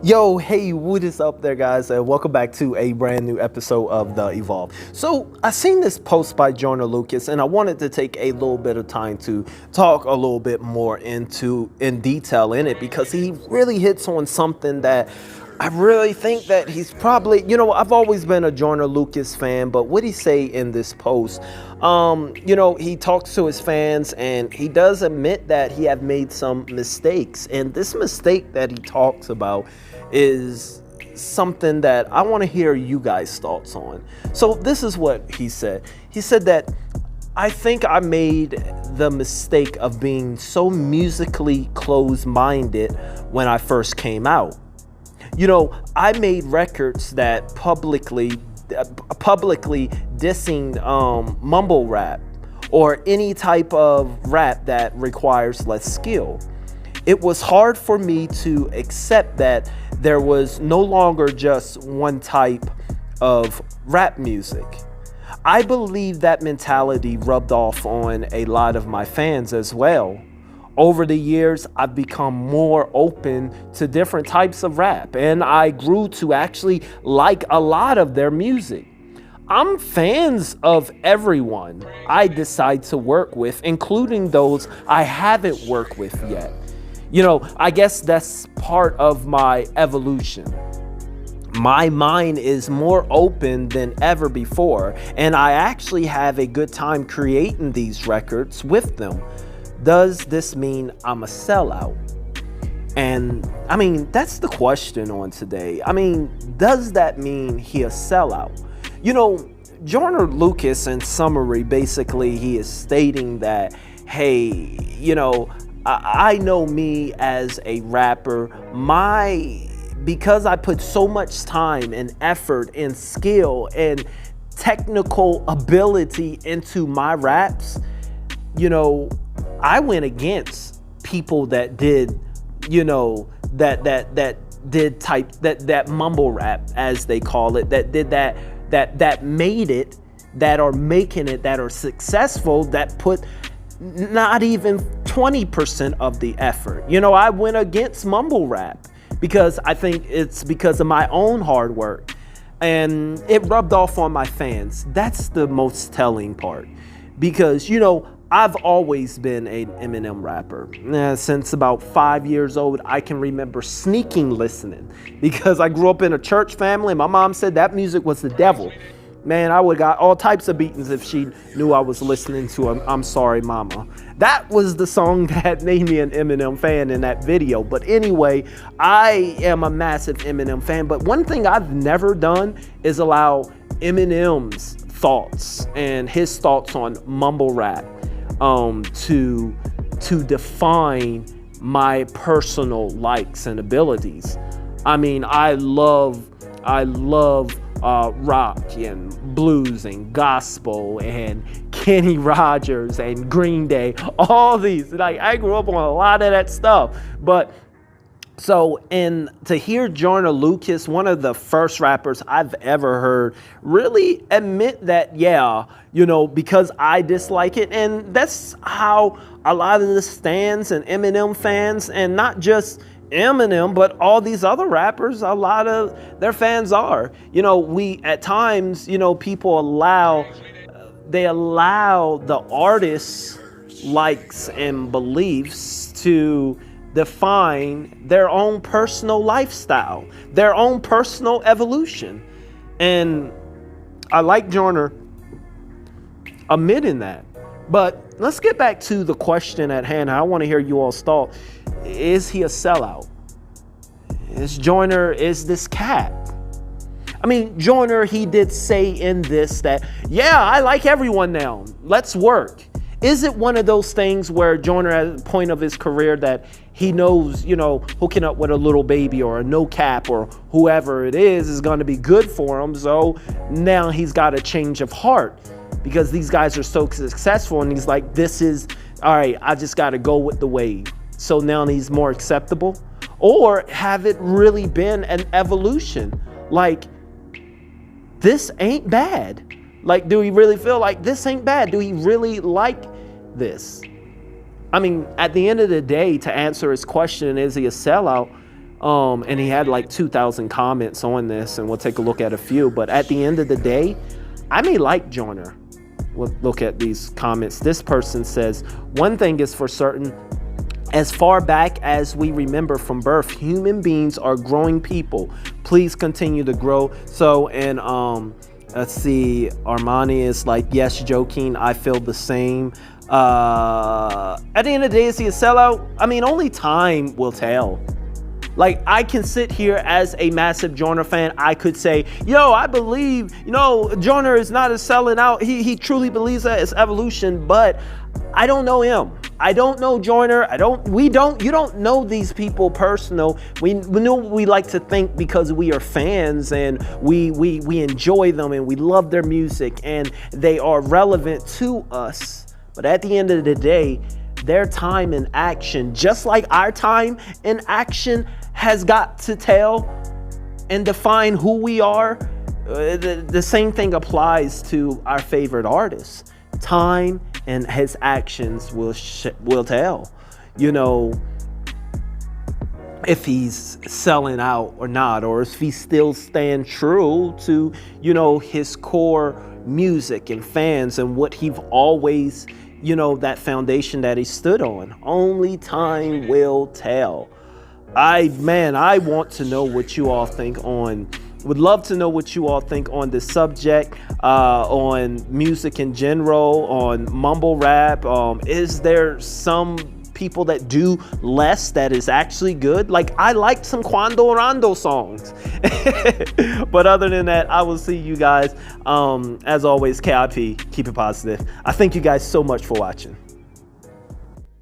Yo, hey, what is up there, guys? Welcome back to a brand new episode of The Evolve. So, I seen this post by Joyner Lucas, and I wanted to take a little bit of time to talk a little bit more in detail in it, because he really hits on something that I really think that he's probably, I've always been a Joyner Lucas fan, but what he say in this post, he talks to his fans and he does admit that he have made some mistakes. And this mistake that he talks about is something that I want to hear you guys' thoughts on. So this is what he said. He said that I think I made the mistake of being so musically closed-minded when I first came out. I made records that publicly dissing mumble rap or any type of rap that requires less skill. It was hard for me to accept that there was no longer just one type of rap music. I believe that mentality rubbed off on a lot of my fans as well. Over the years, I've become more open to different types of rap, and I grew to actually like a lot of their music. I'm fans of everyone I decide to work with, including those I haven't worked with yet. I guess that's part of my evolution. My mind is more open than ever before, and I actually have a good time creating these records with them. Does this mean I'm a sellout? And that's the question on today. Does that mean he a sellout? Joyner Lucas, in summary, basically he is stating that, hey, I know me as a rapper, because I put so much time and effort and skill and technical ability into my raps, I went against people that did, that mumble rap, as they call it, that did that made it, that are making it, that are successful, that put not even 20% of the effort. I went against mumble rap because I think it's because of my own hard work, and it rubbed off on my fans. That's the most telling part, because I've always been an Eminem rapper. Since about 5 years old, I can remember sneaking listening, because I grew up in a church family. My mom said that music was the devil. Man, I would have got all types of beatings if she knew I was listening to I'm Sorry Mama. That was the song that made me an Eminem fan in that video. But anyway, I am a massive Eminem fan. But one thing I've never done is allow Eminem's thoughts and his thoughts on mumble rap to define my personal likes and abilities. I love rock and blues and gospel and Kenny Rogers and Green Day, all these. I grew up on a lot of that stuff. But to hear Joyner Lucas, one of the first rappers I've ever heard, really admit that, because I dislike it. And that's how a lot of the stans and Eminem fans, and not just Eminem, but all these other rappers, a lot of their fans are. We at times, people allow the artist's likes and beliefs to define their own personal lifestyle, their own personal evolution. And I like Joyner admitting that. But let's get back to the question at hand. I want to hear you all's thought. Is he a sellout? Is this cat? Joyner, he did say in this that, I like everyone now. Let's work. Is it one of those things where Joyner, at the point of his career, that he knows, hooking up with a little baby or a no cap or whoever it is going to be good for him? So now he's got a change of heart because these guys are so successful, and he's like, this is, all right, I just got to go with the wave. So now he's more acceptable? Or have it really been an evolution? This ain't bad. Do he really feel like this ain't bad? Do he really like this? At the end of the day, to answer his question, is he a sellout? And he had like 2,000 comments on this, and we'll take a look at a few. But at the end of the day, I may like Joyner. We'll look at these comments. This person says, one thing is for certain, as far back as we remember from birth, human beings are growing people. Please continue to grow. So, and let's see, Armani is like, yes, joking, I feel the same. At the end of the day, is he a sellout? I mean, only time will tell. Like, I can sit here as a massive Joyner fan. I could say, yo, I believe, Joyner is not a selling out. He truly believes that it's evolution, but I don't know him. I don't know Joyner. You don't know these people personal. We know we like to think because we are fans and we enjoy them and we love their music and they are relevant to us. But at the end of the day, their time in action, just like our time in action, has got to tell and define who we are. The same thing applies to our favorite artists. Time and his actions will tell, if he's selling out or not, or if he still stand true to, his core music and fans and what he've always, that foundation that he stood on. Only time will tell. I want to know what you all think would love to know what you all think on this subject, on music in general, on mumble rap. Is there some people that do less that is actually good? Like, I liked some Quando Rondo songs. But other than that, I will see you guys. As always, KIP, keep it positive. I thank you guys so much for watching.